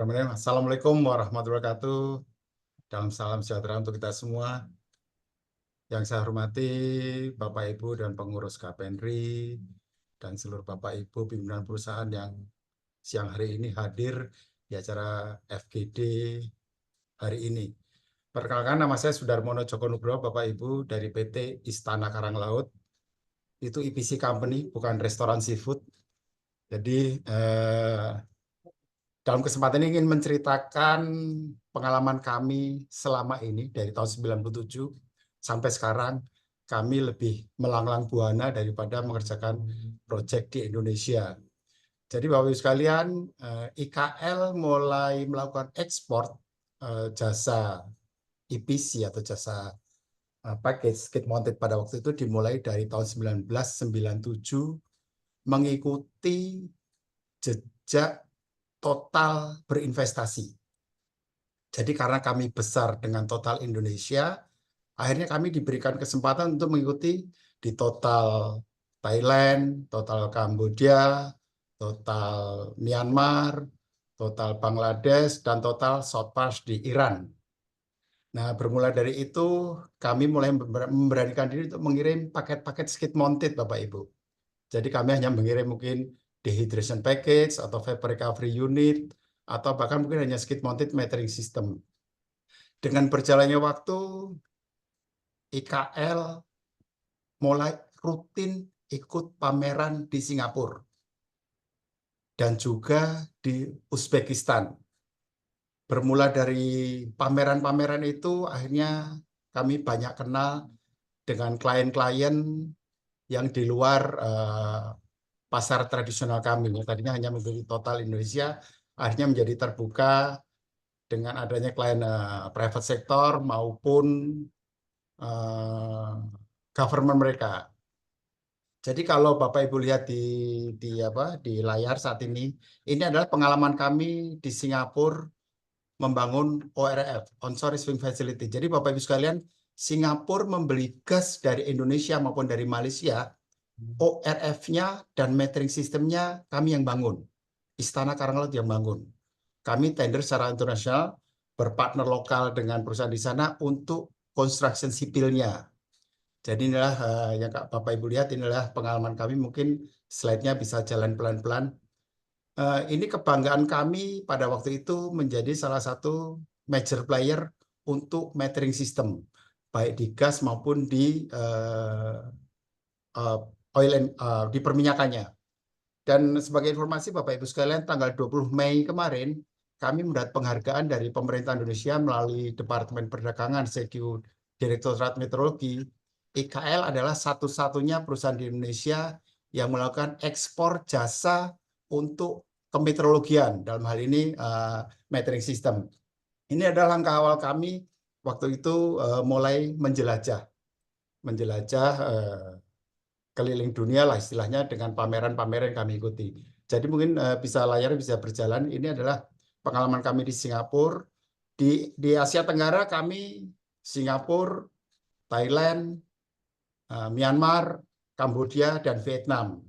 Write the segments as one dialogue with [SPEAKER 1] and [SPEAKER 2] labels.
[SPEAKER 1] Assalamualaikum warahmatullahi wabarakatuh. Dalam salam sejahtera untuk kita semua. Yang saya hormati Bapak Ibu dan pengurus KPNRI dan seluruh Bapak Ibu pimpinan perusahaan yang siang hari ini hadir di acara FGD hari ini. Perkenalkan, nama saya Sudarmono Joko Nugroho, Bapak Ibu dari PT Istana Karang Laut. Itu EPC Company, bukan restoran seafood. Jadi dalam kesempatan ini ingin menceritakan pengalaman kami selama ini dari tahun 97 sampai sekarang. Kami lebih melanglang buana daripada mengerjakan proyek di Indonesia. Jadi Bapak Ibu sekalian, IKL mulai melakukan ekspor jasa EPC atau jasa package skid mounted pada waktu itu dimulai dari tahun 1997 mengikuti jejak total berinvestasi. Jadi karena kami besar dengan total Indonesia, akhirnya kami diberikan kesempatan untuk mengikuti di total Thailand, total Kamboja, total Myanmar, total Bangladesh, dan total South Pars di Iran. Nah, bermula dari itu, kami mulai memberanikan diri untuk mengirim paket-paket skid mounted, Bapak Ibu. Jadi kami hanya mengirim mungkin dehydration package atau vapor recovery unit, atau bahkan mungkin hanya skid mounted metering system. Dengan berjalannya waktu, IKL mulai rutin ikut pameran di Singapura dan juga di Uzbekistan. Bermula dari pameran-pameran itu, akhirnya kami banyak kenal dengan klien-klien yang di luar pasar tradisional kami. Tadinya hanya menjadi total Indonesia, akhirnya menjadi terbuka dengan adanya klien private sector maupun government mereka. Jadi kalau Bapak Ibu lihat di layar saat ini adalah pengalaman kami di Singapura membangun ORF, Onshore Reefing Facility. Jadi Bapak Ibu sekalian, Singapura membeli gas dari Indonesia maupun dari Malaysia, ORF-nya dan metering sistemnya kami yang bangun. Istana Karang Laut yang bangun. Kami tender secara internasional, berpartner lokal dengan perusahaan di sana untuk construction sipilnya. Jadi inilah yang Bapak Ibu lihat, inilah pengalaman kami. Mungkin slide-nya bisa jalan pelan-pelan. Ini kebanggaan kami pada waktu itu menjadi salah satu major player untuk metering system, baik di gas maupun di oil di perminyakannya. Dan sebagai informasi Bapak Ibu sekalian, tanggal 20 Mei kemarin kami mendapat penghargaan dari pemerintah Indonesia melalui Departemen Perdagangan CQ Direktorat Meteorologi. IKL adalah satu-satunya perusahaan di Indonesia yang melakukan ekspor jasa untuk kemeteorologian, dalam hal ini metering system. Ini adalah langkah awal kami waktu itu mulai menjelajah keliling dunia lah istilahnya dengan pameran-pameran yang kami ikuti. Jadi mungkin layarnya bisa berjalan. Ini adalah pengalaman kami di Singapura. Di Asia Tenggara kami Singapura, Thailand, Myanmar, Kamboja, dan Vietnam.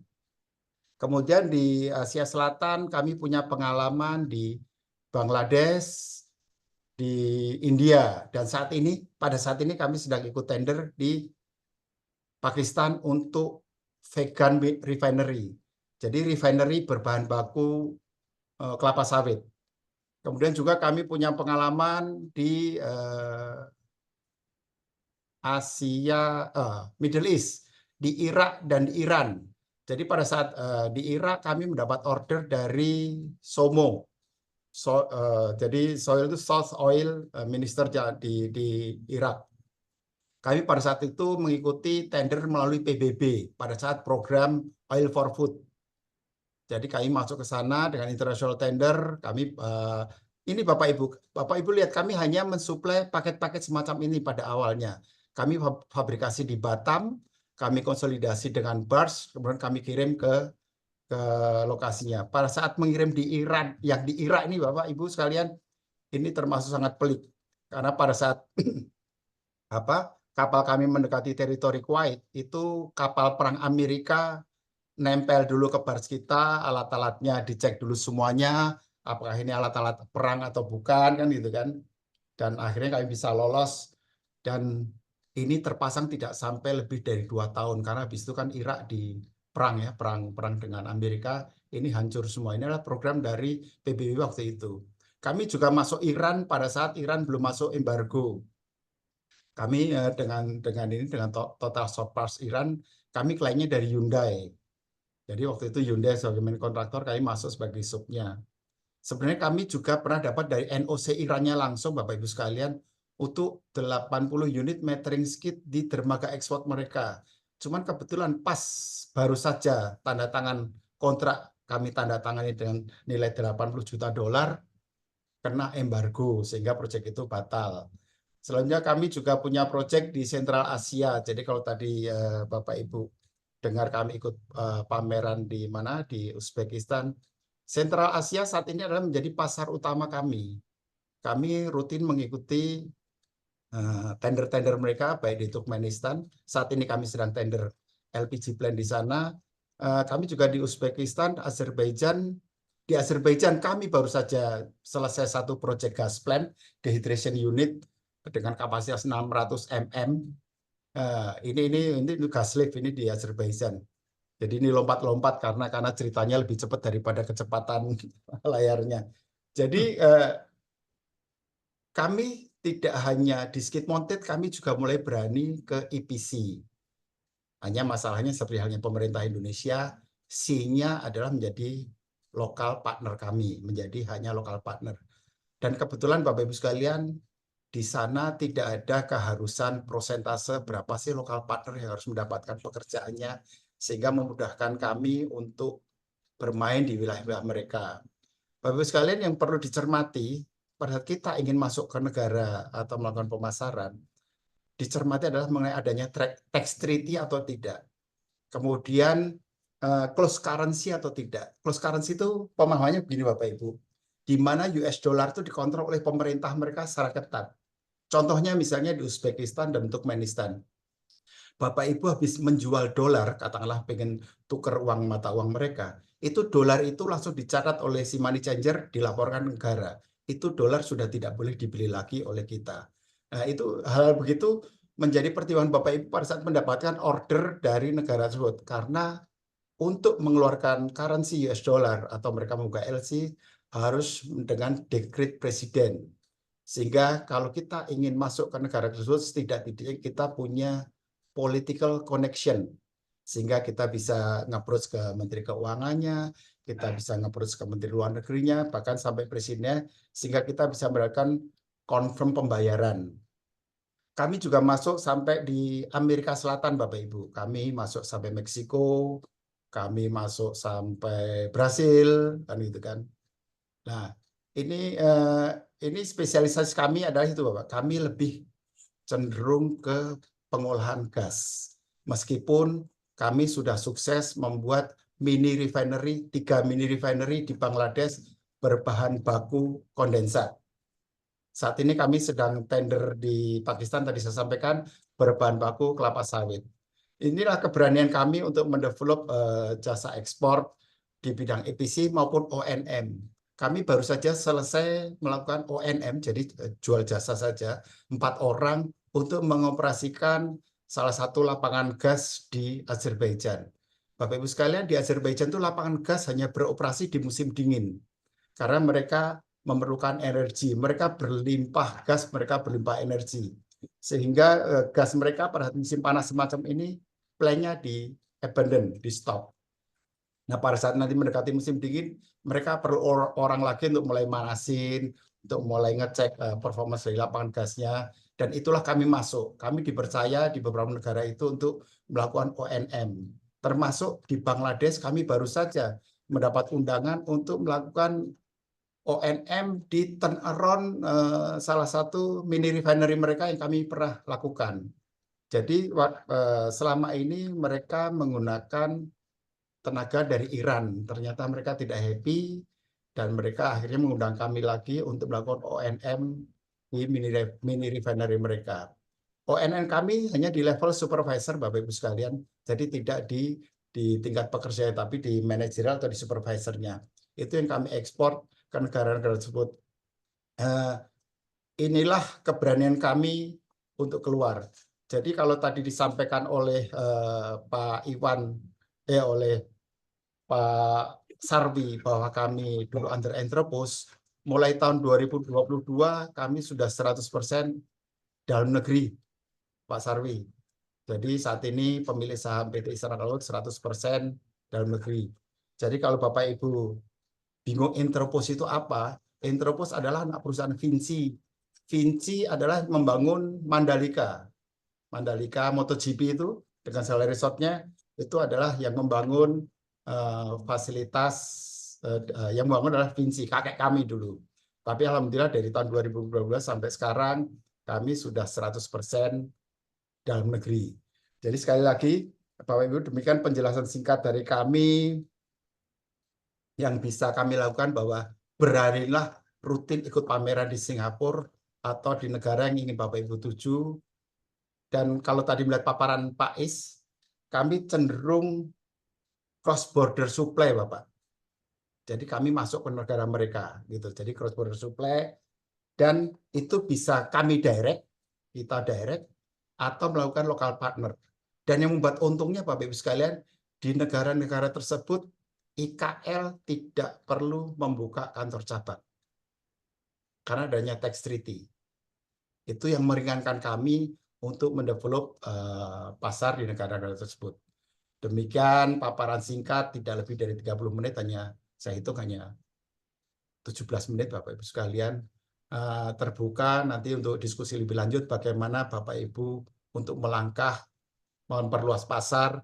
[SPEAKER 1] Kemudian di Asia Selatan kami punya pengalaman di Bangladesh, di India, dan pada saat ini kami sedang ikut tender di Pakistan untuk vegan refinery. Jadi refinery berbahan baku kelapa sawit. Kemudian juga kami punya pengalaman di Asia, Middle East, di Irak dan di Iran. Jadi pada saat di Irak kami mendapat order dari SOMO. Jadi Soil itu South Oil Minister di Irak. Kami pada saat itu mengikuti tender melalui PBB pada saat program Oil for Food. Jadi kami masuk ke sana dengan international tender. Kami ini Bapak Ibu lihat, kami hanya mensuplai paket-paket semacam ini pada awalnya. Kami fabrikasi di Batam, kami konsolidasi dengan barge, kemudian kami kirim ke lokasinya. Pada saat mengirim di Iran, yang di Irak ini Bapak Ibu sekalian, ini termasuk sangat pelik karena pada saat kapal kami mendekati teritori Kuwait, itu kapal perang Amerika nempel dulu ke barge kita, alat-alatnya dicek dulu semuanya, apakah ini alat-alat perang atau bukan kan gitu kan. Dan akhirnya kami bisa lolos dan ini terpasang tidak sampai lebih dari 2 tahun karena habis itu kan Irak di perang ya, perang dengan Amerika, ini hancur semua. Ini adalah program dari PBB waktu itu. Kami juga masuk Iran pada saat Iran belum masuk embargo. Kami dengan Total Source Iran, kami kliennya dari Hyundai. Jadi waktu itu Hyundai sebagai main kontraktor, kami masuk sebagai subnya. Sebenarnya kami juga pernah dapat dari NOC Irannya langsung, Bapak Ibu sekalian, untuk 80 unit metering skid di dermaga ekspor mereka. Cuman kebetulan pas baru saja tanda tangan kontrak kami tanda tangani dengan nilai 80 juta dolar, kena embargo sehingga proyek itu batal. Selanjutnya kami juga punya proyek di Sentral Asia. Jadi kalau tadi Bapak Ibu dengar kami ikut pameran di mana di Uzbekistan, Sentral Asia saat ini adalah menjadi pasar utama kami. Kami rutin mengikuti tender-tender mereka baik di Turkmenistan. Saat ini kami sedang tender LPG plant di sana. Kami juga di Uzbekistan, Azerbaijan. Di Azerbaijan kami baru saja selesai satu proyek gas plant dehydration unit dengan kapasitas 600 mm. Ini gas lift ini di Azerbaijan. Jadi ini lompat-lompat karena ceritanya lebih cepat daripada kecepatan layarnya. Jadi kami tidak hanya di skid mounted, kami juga mulai berani ke EPC. Hanya masalahnya seperti halnya pemerintah Indonesia, C-nya adalah menjadi lokal partner kami, menjadi hanya lokal partner. Dan kebetulan Bapak Ibu sekalian, di sana tidak ada keharusan prosentase berapa sih lokal partner yang harus mendapatkan pekerjaannya, sehingga memudahkan kami untuk bermain di wilayah-wilayah mereka. Bapak Ibu sekalian, yang perlu dicermati pada saat kita ingin masuk ke negara atau melakukan pemasaran, dicermati adalah mengenai adanya tax treaty atau tidak. Kemudian close currency atau tidak. Close currency itu pemahamannya begini Bapak Ibu, di mana US dollar itu dikontrol oleh pemerintah mereka secara ketat. Contohnya misalnya di Uzbekistan dan Turkmenistan. Bapak Ibu habis menjual dolar, katakanlah pengen tuker uang mata uang mereka, itu dolar itu langsung dicatat oleh si money changer, dilaporkan negara. Itu dolar sudah tidak boleh dibeli lagi oleh kita. Nah, itu hal begitu menjadi pertimbangan Bapak Ibu pada saat mendapatkan order dari negara tersebut. Karena untuk mengeluarkan currency US dollar atau mereka membuka LC harus dengan dekret presiden. Sehingga kalau kita ingin masuk ke negara tersebut, setidaknya kita punya political connection, sehingga kita bisa nge-approach ke Menteri Keuangannya, kita bisa nge-approach ke Menteri Luar Negerinya, bahkan sampai presidennya, sehingga kita bisa melakukan confirm pembayaran. Kami juga masuk sampai di Amerika Selatan, Bapak Ibu. Kami masuk sampai Meksiko, kami masuk sampai Brasil, kan gitu kan. Nah, ini spesialisasi kami adalah itu, Bapak. Kami lebih cenderung ke pengolahan gas. Meskipun kami sudah sukses membuat 3 mini refinery di Bangladesh berbahan baku kondensat. Saat ini kami sedang tender di Pakistan, tadi saya sampaikan, berbahan baku kelapa sawit. Inilah keberanian kami untuk mendevelop jasa ekspor di bidang EPC maupun ONM. Kami baru saja selesai melakukan ONM, jadi jual jasa saja, 4 orang untuk mengoperasikan salah satu lapangan gas di Azerbaijan. Bapak Ibu sekalian, di Azerbaijan itu lapangan gas hanya beroperasi di musim dingin. Karena mereka memerlukan energi, mereka berlimpah gas, mereka berlimpah energi. Sehingga gas mereka pada musim panas semacam ini, plan-nya di abandon, di stop. Nah, pada saat nanti mendekati musim dingin, mereka perlu orang lagi untuk mulai manasin, untuk mulai ngecek performa dari lapangan gasnya, dan itulah kami masuk. Kami dipercaya di beberapa negara itu untuk melakukan ONM. Termasuk di Bangladesh, kami baru saja mendapat undangan untuk melakukan ONM di turnaround salah satu mini refinery mereka yang kami pernah lakukan. Jadi selama ini mereka menggunakan tenaga dari Iran. Ternyata mereka tidak happy dan mereka akhirnya mengundang kami lagi untuk melakukan ONM di mini refinery mereka. ONM kami hanya di level supervisor, Bapak Ibu sekalian. Jadi tidak di tingkat pekerja, tapi di manajerial atau di supervisornya. Itu yang kami ekspor ke negara-negara tersebut. Inilah keberanian kami untuk keluar. Jadi kalau tadi disampaikan oleh Pak Iwan, oleh Pak Sarwi bahwa kami dulu under Entrepose, mulai tahun 2022 kami sudah 100% dalam negeri, Pak Sarwi. Jadi saat ini pemilik saham PT Istana Laut 100% dalam negeri. Jadi kalau Bapak Ibu bingung Entrepose itu apa? Entrepose adalah anak perusahaan Vinci. Vinci adalah membangun Mandalika. Mandalika MotoGP itu dengan Sela Resortnya itu adalah yang membangun fasilitas yang membangun adalah Vinci, kakek kami dulu. Tapi alhamdulillah dari tahun 2012 sampai sekarang kami sudah 100% dalam negeri. Jadi sekali lagi Bapak Ibu, demikian penjelasan singkat dari kami yang bisa kami lakukan, bahwa beranilah rutin ikut pameran di Singapura atau di negara yang ingin Bapak Ibu tuju. Dan kalau tadi melihat paparan Pak Is, kami cenderung cross border supply, Bapak. Jadi kami masuk ke negara mereka gitu. Jadi cross border supply, dan itu bisa kami direct, kita direct, atau melakukan local partner. Dan yang membuat untungnya Bapak Ibu sekalian, di negara-negara tersebut IKL tidak perlu membuka kantor cabang karena adanya tax treaty. Itu yang meringankan kami untuk mendevelop pasar di negara-negara tersebut. Demikian paparan singkat, tidak lebih dari 30 menit, saya hitung hanya 17 menit Bapak Ibu sekalian. Terbuka nanti untuk diskusi lebih lanjut bagaimana Bapak Ibu untuk melangkah memperluas pasar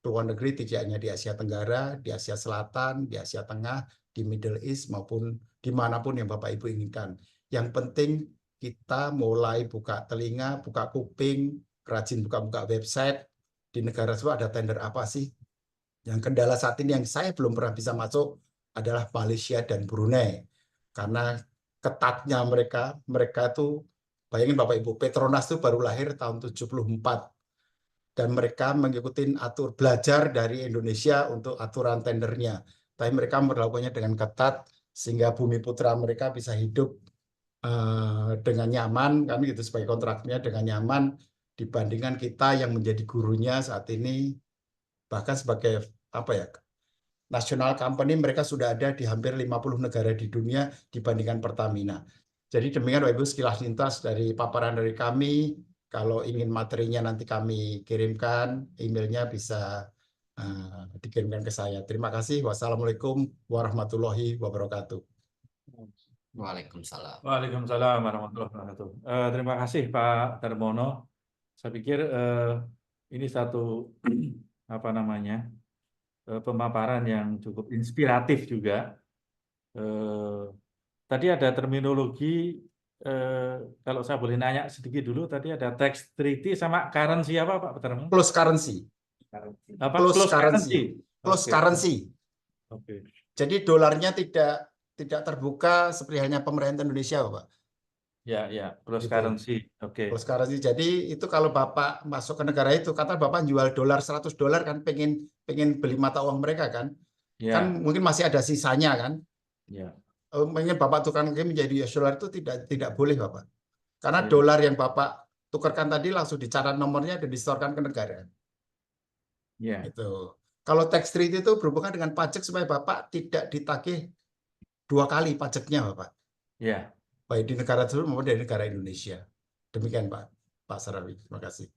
[SPEAKER 1] luar negeri, tidak hanya di Asia Tenggara, di Asia Selatan, di Asia Tengah, di Middle East, maupun dimanapun yang Bapak Ibu inginkan. Yang penting kita mulai buka telinga, buka kuping, rajin buka-buka website, di negara tersebut ada tender apa sih. Yang kendala saat ini yang saya belum pernah bisa masuk adalah Malaysia dan Brunei. Karena ketatnya mereka itu, bayangin Bapak Ibu, Petronas itu baru lahir tahun 74. Dan mereka mengikuti belajar dari Indonesia untuk aturan tendernya. Tapi mereka melakukannya dengan ketat, sehingga Bumi Putra mereka bisa hidup dengan nyaman, kan gitu, sebagai kontraknya dengan nyaman, dibandingkan kita yang menjadi gurunya saat ini. Bahkan sebagai national company, mereka sudah ada di hampir 50 negara di dunia dibandingkan Pertamina. Jadi demikian Bapak Ibu sekilas lintas dari paparan dari kami. Kalau ingin materinya nanti kami kirimkan, emailnya bisa dikirimkan ke saya. Terima kasih. Wassalamualaikum warahmatullahi wabarakatuh.
[SPEAKER 2] Waalaikumsalam.
[SPEAKER 3] Waalaikumsalam warahmatullahi wabarakatuh. Terima kasih Pak Darmono. Saya pikir ini satu pemaparan yang cukup inspiratif juga. Tadi ada terminologi, kalau saya boleh nanya sedikit dulu, tadi ada tax treaty sama currency apa Pak Darmono?
[SPEAKER 1] Close currency.
[SPEAKER 3] Apa?
[SPEAKER 1] Close currency. Close
[SPEAKER 3] Oke.
[SPEAKER 1] currency.
[SPEAKER 3] Oke.
[SPEAKER 1] Jadi dolarnya tidak terbuka seperti hanya pemerintah Indonesia, Bapak.
[SPEAKER 3] Ya, close
[SPEAKER 1] Gitu.
[SPEAKER 3] currency. Oke.
[SPEAKER 1] Close currency. Jadi itu kalau Bapak masuk ke negara itu, kata Bapak jual dolar $100 kan, pengen beli mata uang mereka kan.
[SPEAKER 3] Ya.
[SPEAKER 1] Kan mungkin masih ada sisanya kan.
[SPEAKER 3] Ya.
[SPEAKER 1] Pengen Bapak tukarkan menjadi US dollar itu tidak boleh Bapak. Karena
[SPEAKER 3] Ya.
[SPEAKER 1] dolar yang Bapak tukarkan tadi langsung dicatat nomornya dan disetorkan ke negara.
[SPEAKER 3] Ya.
[SPEAKER 1] Itu. Kalau tax treaty itu berhubungan dengan pajak supaya Bapak tidak ditagih 2 kali pajaknya Bapak.
[SPEAKER 3] Ya.
[SPEAKER 1] Baik di negara tersebut maupun dari negara Indonesia. Demikian Pak Sarawi. Terima kasih.